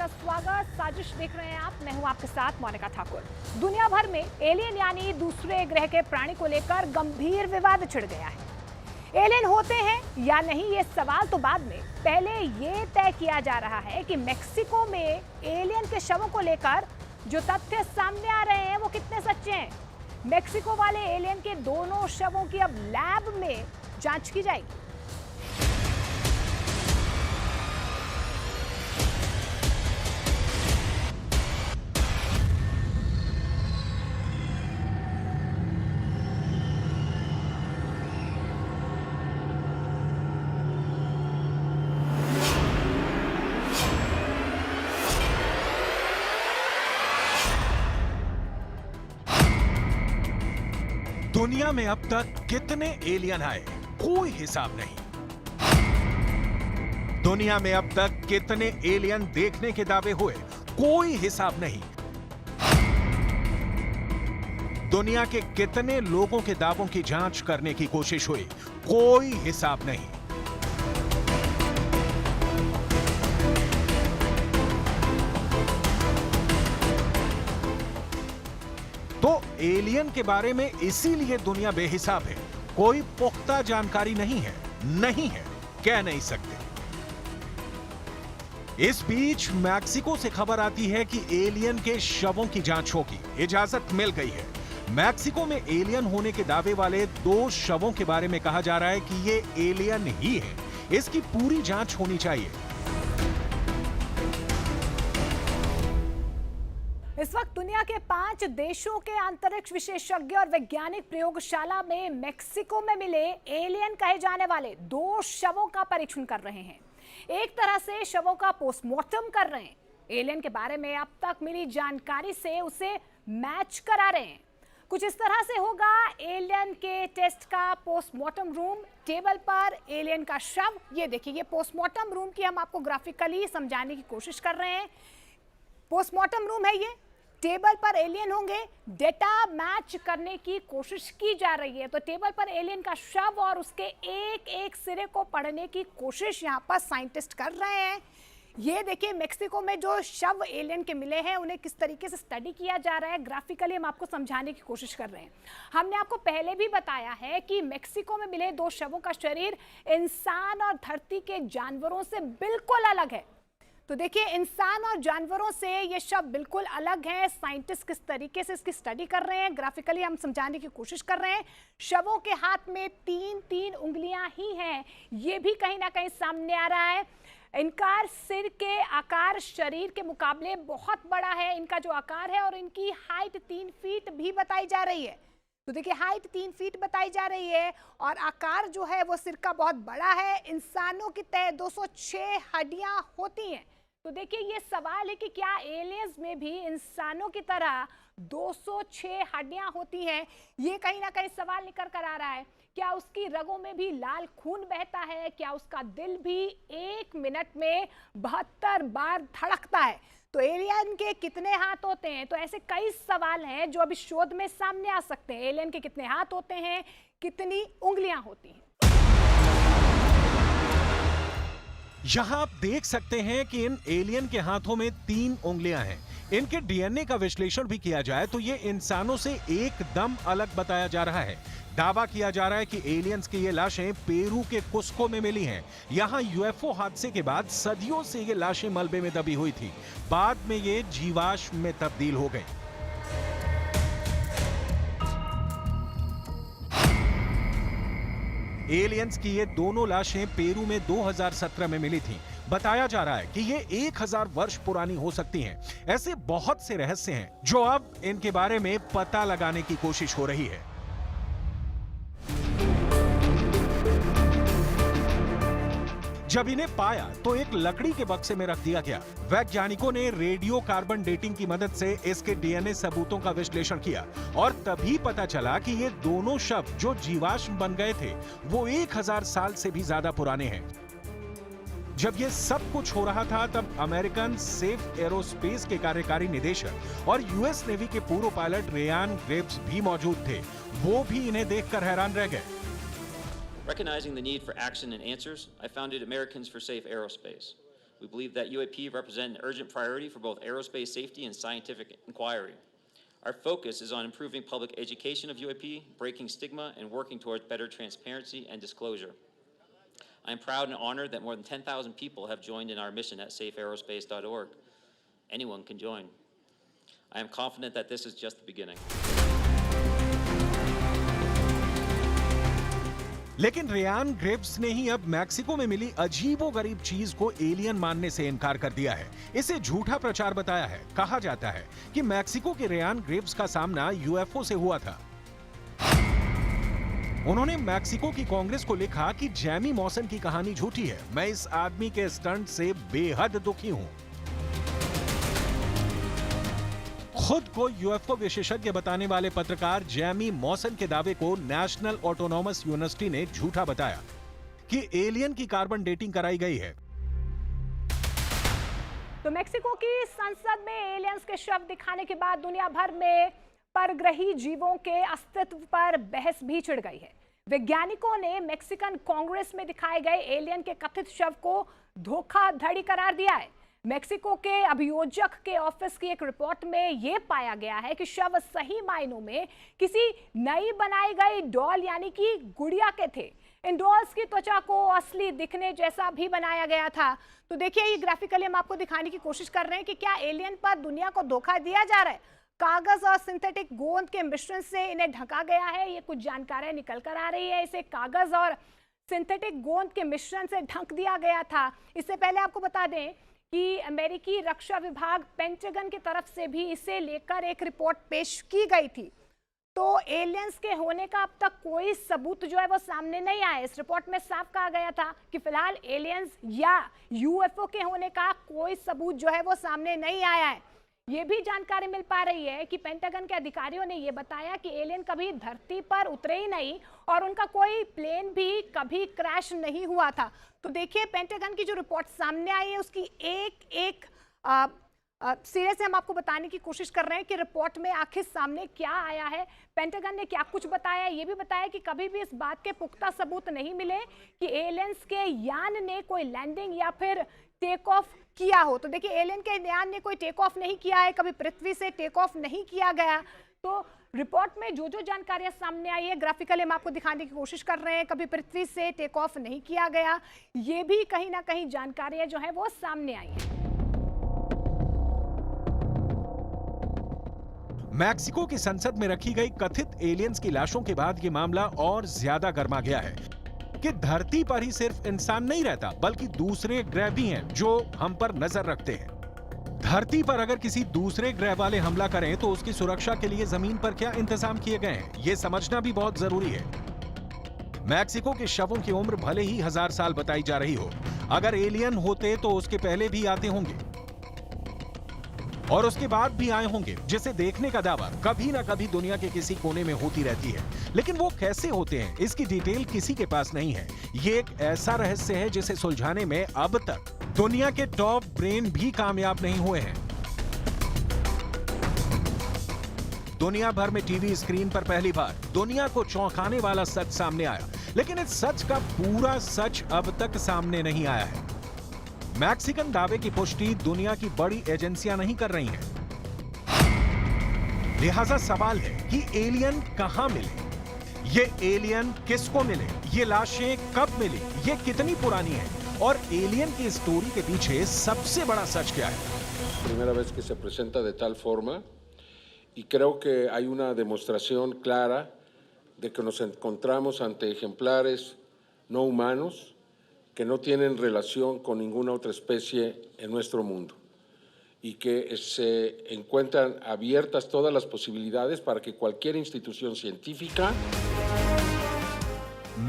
का स्वागत। साजिश देख रहे हैं आप, मैं हूं आपके साथ मोनिका ठाकुर। दुनिया भर में एलियन यानी दूसरे ग्रह के प्राणी को लेकर गंभीर विवाद छिड़ गया है। एलियन होते हैं या नहीं, ये सवाल तो बाद में। पहले ये तय किया जा रहा है कि मेक्सिको में एलियन के शवों को लेकर जो तथ्य सामने आ रहे हैं वो कितने सच्चे हैं। मेक्सिको वाले एलियन के दोनों शवों की अब लैब में जांच की जाएगी। दुनिया में अब तक कितने एलियन आए, कोई हिसाब नहीं। दुनिया में अब तक कितने एलियन देखने के दावे हुए, कोई हिसाब नहीं। दुनिया के कितने लोगों के दावों की जांच करने की कोशिश हुई, कोई हिसाब नहीं। तो एलियन के बारे में इसीलिए दुनिया बेहिसाब है, कोई पुख्ता जानकारी नहीं है, कह नहीं सकते। इस बीच मैक्सिको से खबर आती है कि एलियन के शवों की जांच होगी, इजाजत मिल गई है। मैक्सिको में एलियन होने के दावे वाले 2 शवों के बारे में कहा जा रहा है कि ये एलियन ही है, इसकी पूरी जांच होनी चाहिए। इस वक्त दुनिया के 5 देशों के अंतरिक्ष विशेषज्ञ और वैज्ञानिक प्रयोगशाला में मेक्सिको में मिले एलियन कहे जाने वाले 2 शवों का परीक्षण कर रहे हैं। एक तरह से शवों का पोस्टमार्टम कर रहे हैं। एलियन के बारे में अब तक मिली जानकारी से उसे मैच करा रहे हैं। कुछ इस तरह से होगा एलियन के टेस्ट का पोस्टमार्टम रूम। टेबल पर एलियन का शव, ये देखिए, ये पोस्टमार्टम रूम की हम आपको ग्राफिकली समझाने की कोशिश कर रहे हैं। पोस्टमार्टम रूम है ये, टेबल पर एलियन होंगे, डेटा मैच करने की कोशिश की जा रही है। तो टेबल पर एलियन का शव और उसके एक एक सिरे को पढ़ने की कोशिश यहाँ पर साइंटिस्ट कर रहे हैं। ये देखिए, मेक्सिको में जो शव एलियन के मिले हैं उन्हें किस तरीके से स्टडी किया जा रहा है, ग्राफिकली हम आपको समझाने की कोशिश कर रहे हैं। हमने आपको पहले भी बताया है कि मेक्सिको में मिले 2 शवों का शरीर इंसान और धरती के जानवरों से बिल्कुल अलग है। तो देखिए, इंसान और जानवरों से ये शव बिल्कुल अलग है। साइंटिस्ट किस तरीके से इसकी स्टडी कर रहे हैं, ग्राफिकली हम समझाने की कोशिश कर रहे हैं। शवों के हाथ में 3-3 उंगलियां ही हैं, ये भी कहीं ना कहीं सामने आ रहा है। इनका सिर के आकार शरीर के मुकाबले बहुत बड़ा है, इनका जो आकार है, और इनकी हाइट 3 फीट भी बताई जा रही है। तो देखिए, हाइट 3 फीट बताई जा रही है और आकार जो है वो सिर का बहुत बड़ा है। इंसानों की तय 206 हड्डियां होती हैं। तो देखिए, ये सवाल है कि क्या एलियंस में भी इंसानों की तरह 206 हड्डियां होती हैं। ये कहीं ना कहीं सवाल निकल कर आ रहा है। क्या उसकी रगों में भी लाल खून बहता है? क्या उसका दिल भी 1 मिनट में 72 बार धड़कता है? तो एलियन के कितने हाथ होते हैं? तो ऐसे कई सवाल हैं जो अभी शोध में सामने आ सकते हैं। एलियन के कितने हाथ होते हैं, कितनी उंगलियां होती हैं? यहां आप देख सकते हैं कि इन एलियन के हाथों में 3 उंगलियां हैं। इनके डीएनए का विश्लेषण भी किया जाए तो ये इंसानों से एकदम अलग बताया जा रहा है। दावा किया जा रहा है कि एलियंस की ये लाशें पेरू के कुस्को में मिली हैं। यहां यूएफओ हादसे के बाद सदियों से ये लाशें मलबे में दबी हुई थी, बाद में ये जीवाश्म में तब्दील हो गई। एलियंस की ये दोनों लाशें पेरू में 2017 में मिली थीं। बताया जा रहा है कि ये 1000 वर्ष पुरानी हो सकती हैं। ऐसे बहुत से रहस्य हैं जो अब इनके बारे में पता लगाने की कोशिश हो रही है। जब इन्हें पाया तो एक लकड़ी के बक्से में रख दिया गया। वैज्ञानिकों ने रेडियो कार्बन डेटिंग की मदद से इसके डीएनए सबूतों का विश्लेषण किया और तभी पता चला कि ये दोनों शव जो जीवाश्म बन गए थे वो 1000 साल से भी ज्यादा पुराने हैं। जब ये सब कुछ हो रहा था तब अमेरिकन सेफ एरोस्पेस के कार्यकारी निदेशक और यूएस नेवी के पूर्व पायलट रेयान ग्रेव्स भी मौजूद थे। वो भी इन्हें देखकर हैरान रह गए। Recognizing the need for action and answers, I founded Americans for Safe Aerospace. We believe that UAP represent an urgent priority for both aerospace safety and scientific inquiry. Our focus is on improving public education of UAP, breaking stigma, and working towards better transparency and disclosure. I am proud and honored that more than 10,000 people have joined in our mission at safeaerospace.org. Anyone can join. I am confident that this is just the beginning. लेकिन Ryan Greaves ने ही अब Mexico में मिली अजीबोगरीब चीज को alien मानने से इनकार कर दिया है। इसे झूठा प्रचार बताया है। कहा जाता है कि मैक्सिको के रेयान ग्रिव्स का सामना यूएफओ से हुआ था। उन्होंने मैक्सिको की कांग्रेस को लिखा कि जैमी मॉसन की कहानी झूठी है। मैं इस आदमी के स्टंट से बेहद दुखी हूं। खुद को यूएफओ विशेषज्ञ बताने वाले पत्रकार जैमी मॉसन के दावे को नेशनल ऑटोनॉमस यूनिवर्सिटी ने झूठा बताया कि एलियन की कार्बन डेटिंग कराई गई है। तो मेक्सिको की संसद में एलियंस के शव दिखाने के बाद दुनिया भर में परग्रही जीवों के अस्तित्व पर बहस भी छिड़ गई है। वैज्ञानिकों ने मेक्सिकन कांग्रेस में दिखाए गए एलियन के कथित शव को धोखाधड़ी करार दिया है। मेक्सिको के अभियोजक के ऑफिस की एक रिपोर्ट में यह पाया गया है कि शव सही मायनों में किसी नई बनाई गई डॉल यानी कि गुड़िया के थे। इन डॉल्स की त्वचा को असली दिखने जैसा भी बनाया गया था। तो देखिए, ये ग्राफिकली हम आपको दिखाने की कोशिश कर रहे हैं कि क्या एलियन पर दुनिया को धोखा दिया जा रहा है। कागज और सिंथेटिक गोंद के मिश्रण से इन्हें ढका गया है। ये कुछ जानकारियां निकल कर आ रही है। इसे कागज और सिंथेटिक गोंद के मिश्रण से ढक दिया गया था। इससे पहले आपको बता दें कि अमेरिकी रक्षा विभाग पेंटागन की तरफ से भी इसे लेकर एक रिपोर्ट पेश की गई थी। तो एलियंस के होने का अब तक कोई सबूत जो है वो सामने नहीं आया। इस रिपोर्ट में साफ कहा गया था कि फिलहाल एलियंस या यूएफओ के होने का कोई सबूत जो है वो सामने नहीं आया है। ये भी जानकारी मिल पा रही है कि पेंटागन के अधिकारियों ने ये बताया कि एलियन कभी धरती पर उतरे ही नहीं और उनका कोई प्लेन भी कभी क्रैश नहीं हुआ था। तो देखिए, पेंटागन की जो रिपोर्ट सामने आई है उसकी एक एक सिरे से हम आपको बताने की कोशिश कर रहे हैं कि रिपोर्ट में आखिर सामने क्या आया है। पेंटागन ने क्या कुछ बताया, ये भी बताया कि कभी भी इस बात के पुख्ता सबूत नहीं मिले कि एलियंस के यान ने कोई लैंडिंग या फिर टेक ऑफ किया हो। तो देखिए, एलियन के यान ने कोई टेक ऑफ नहीं किया है, कभी पृथ्वी से टेक ऑफ नहीं किया गया। तो रिपोर्ट में जो जो जानकारियां सामने आई है ग्राफिकली हम आपको दिखाने की कोशिश कर रहे हैं। कभी पृथ्वी से टेक ऑफ नहीं किया गया, ये भी कहीं ना कहीं जानकारियां जो है वो सामने आई है। मैक्सिको की संसद में रखी गई कथित एलियंस की लाशों के बाद ये मामला और ज्यादा गर्मा गया है कि धरती पर ही सिर्फ इंसान नहीं रहता बल्कि दूसरे ग्रह भी हैं जो हम पर नजर रखते हैं। धरती पर अगर किसी दूसरे ग्रह वाले हमला करें तो उसकी सुरक्षा के लिए जमीन पर क्या इंतजाम किए गए हैं, ये समझना भी बहुत जरूरी है। मैक्सिको के शवों की उम्र भले ही 1000 साल बताई जा रही हो, अगर एलियन होते तो उसके पहले भी आते होंगे और उसके बाद भी आए होंगे, जिसे देखने का दावा कभी ना कभी दुनिया के किसी कोने में होती रहती है। लेकिन वो कैसे होते हैं, इसकी डिटेल किसी के पास नहीं है। ये एक ऐसा रहस्य है जिसे सुलझाने में अब तक दुनिया के टॉप ब्रेन भी कामयाब नहीं हुए हैं। दुनिया भर में टीवी स्क्रीन पर पहली बार दुनिया को चौंकाने वाला सच सामने आया, लेकिन इस सच का पूरा सच अब तक सामने नहीं आया है। मैक्सिकन दावे की पुष्टि दुनिया की बड़ी एजेंसियां नहीं कर रही हैं। लिहाजा सवाल है कि एलियन कहां मिले, ये एलियन किसको मिले, ये लाशें कब मिली, ये कितनी पुरानी है और एलियन की स्टोरी के पीछे सबसे बड़ा सच क्या है। Primera vez que se presenta de tal forma y creo que hay una demostración clara de que nos encontramos ante ejemplares no humanos que no tienen relación con ninguna otra especie en nuestro mundo y que se encuentran abiertas todas las posibilidades para que cualquier institución científica।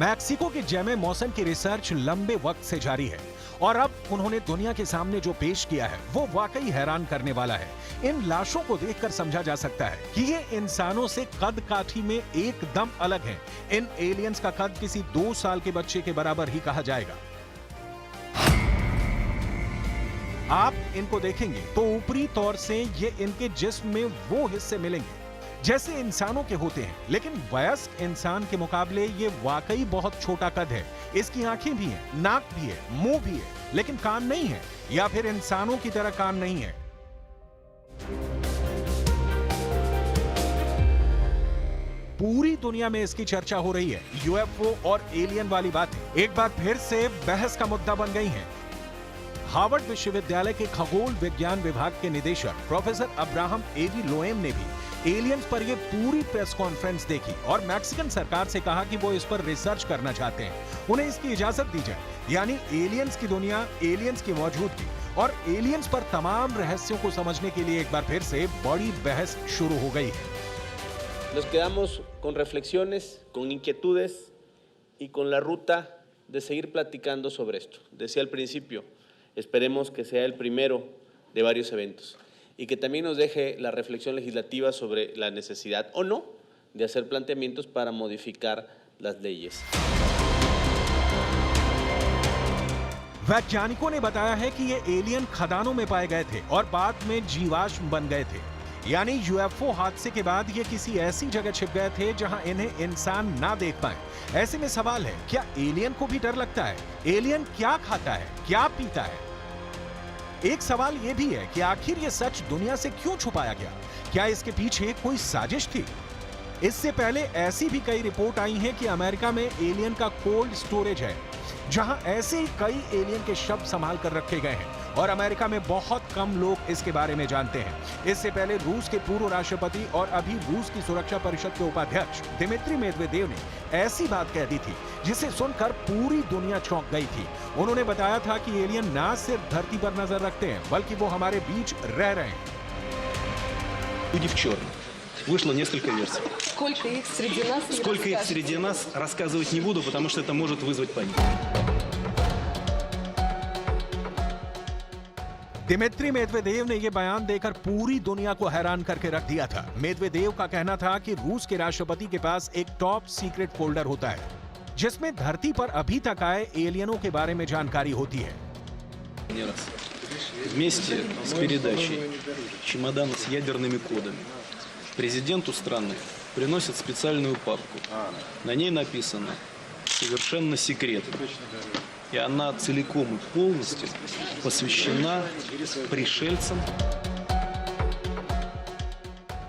Mexico के जैमे Mawson की research लंबे वक्त से जारी है और अब उन्होंने दुनिया के सामने जो पेश किया है वो वाकई हैरान करने वाला है। इन लाशों को देखकर समझा जा सकता है कि ये इंसानों से कद काठी में एकदम अलग हैं। इन एलियंस का कद किसी 2 साल के बच्चे के बराबर ही कहा जाएगा। आप इनको देखेंगे तो ऊपरी तौर से ये इनके जिस्म में वो हिस्से मिलेंगे जैसे इंसानों के होते हैं, लेकिन वयस्क इंसान के मुकाबले ये वाकई बहुत छोटा कद है। इसकी आंखें भी हैं, नाक भी है, मुंह भी है, लेकिन कान नहीं है, या फिर इंसानों की तरह कान नहीं है। पूरी दुनिया में इसकी चर्चा हो रही है। यूएफओ और एलियन वाली बातें एक बार फिर से बहस का मुद्दा बन गई हैं। हार्वर्ड विश्वविद्यालय के खगोल विज्ञान विभाग के निदेशक प्रोफेसर अब्राहम एवी लोएम ने भी एलियंस पर यह पूरी प्रेस कॉन्फ्रेंस देखी और मैक्सिकन सरकार से कहा कि वो इस पर रिसर्च करना चाहते हैं, उन्हें इसकी इजाजत दी जाए। यानी एलियंस की दुनिया, एलियंस की मौजूदगी और एलियंस पर तमाम रहस्यों को समझने के लिए एक बार फिर से बड़ी बहस शुरू हो गई है। Nos quedamos con reflexiones, con inquietudes y con la ruta de seguir platicando sobre esto. Decía al principio, esperemos que sea el primero de varios eventos y que también nos deje la reflexión legislativa sobre la necesidad o no de hacer planteamientos para modificar las leyes. वैज्ञानिकों ने बताया है कि ये alien खदानों में पाए गए थे और बाद में जीवाश्म बन गए थे। यानी यूएफओ हादसे के बाद ये किसी ऐसी जगह छिप गए थे जहां इन्हें इंसान ना देख पाए। ऐसे में सवाल है, क्या एलियन को भी डर लगता है? एलियन क्या खाता है, क्या पीता है? एक सवाल यह भी है कि आखिर ये सच दुनिया से क्यों छुपाया गया? क्या इसके पीछे कोई साजिश थी? इससे पहले ऐसी भी कई रिपोर्ट आई हैं कि अमेरिका में एलियन का कोल्ड स्टोरेज है, जहां ऐसे ही कई एलियन के शव संभाल कर रखे गए हैं और अमेरिका में बहुत कम लोग इसके बारे में जानते हैं। इससे पहले रूस के पूर्व राष्ट्रपति और अभी रूस की सुरक्षा परिषद के उपाध्यक्ष दिमित्री मेदवेदेव ने ऐसी बात कह दी थी जिसे सुनकर पूरी दुनिया चौंक गई थी। उन्होंने बताया था कि एलियन ना सिर्फ धरती पर नजर रखते हैं, बल्कि वो हमारे बीच रह रहे हैं। Люди в черном. Вышло несколько версий. Сколько их среди нас? не Сколько их расскажете? среди нас, рассказывать не буду, потому что это может вызвать панику. दिमित्री मेदवेदेव ने यह बयान देकर पूरी दुनिया को हैरान करके रख दिया था। मेदवेदेव का कहना था कि रूस के राष्ट्रपति के पास एक टॉप सीक्रेट फोल्डर होता है, जिसमें धरती पर अभी तक आए एलियनों के बारे में जानकारी होती है। Не раз. Вместе с передачей чемодана с ядерными кодами президенту страны приносят специальную папку. На ней написано «Совершенно секретно». И она целиком и полностью посвящена пришельцам.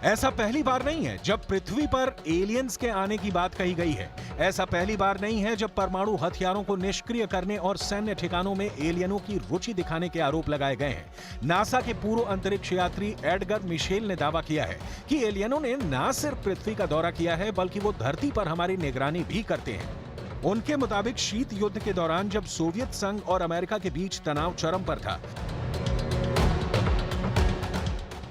ऐसा पहली बार नहीं है जब पृथ्वी पर एलियंस के आने की बात कही गई है। ऐसा पहली बार नहीं है जब परमाणु हथियारों को निष्क्रिय करने और सैन्य ठिकानों में एलियनों की रुचि दिखाने के आरोप लगाए गए हैं। नासा के पूर्व अंतरिक्ष यात्री एडगर मिशेल ने दावा किया है कि एलियनों ने न सिर्फ पृथ्वी का दौरा किया है, बल्कि वो धरती पर हमारी निगरानी भी करते हैं। उनके मुताबिक शीत युद्ध के दौरान जब सोवियत संघ और अमेरिका के बीच तनाव चरम पर था,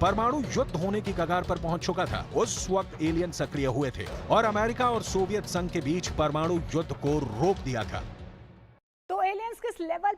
परमाणु युद्ध होने की कगार पर पहुंच चुका था, उस वक्त एलियन सक्रिय हुए थे और अमेरिका और सोवियत संघ के बीच परमाणु युद्ध को रोक दिया था। तो एलियंस किस लेवल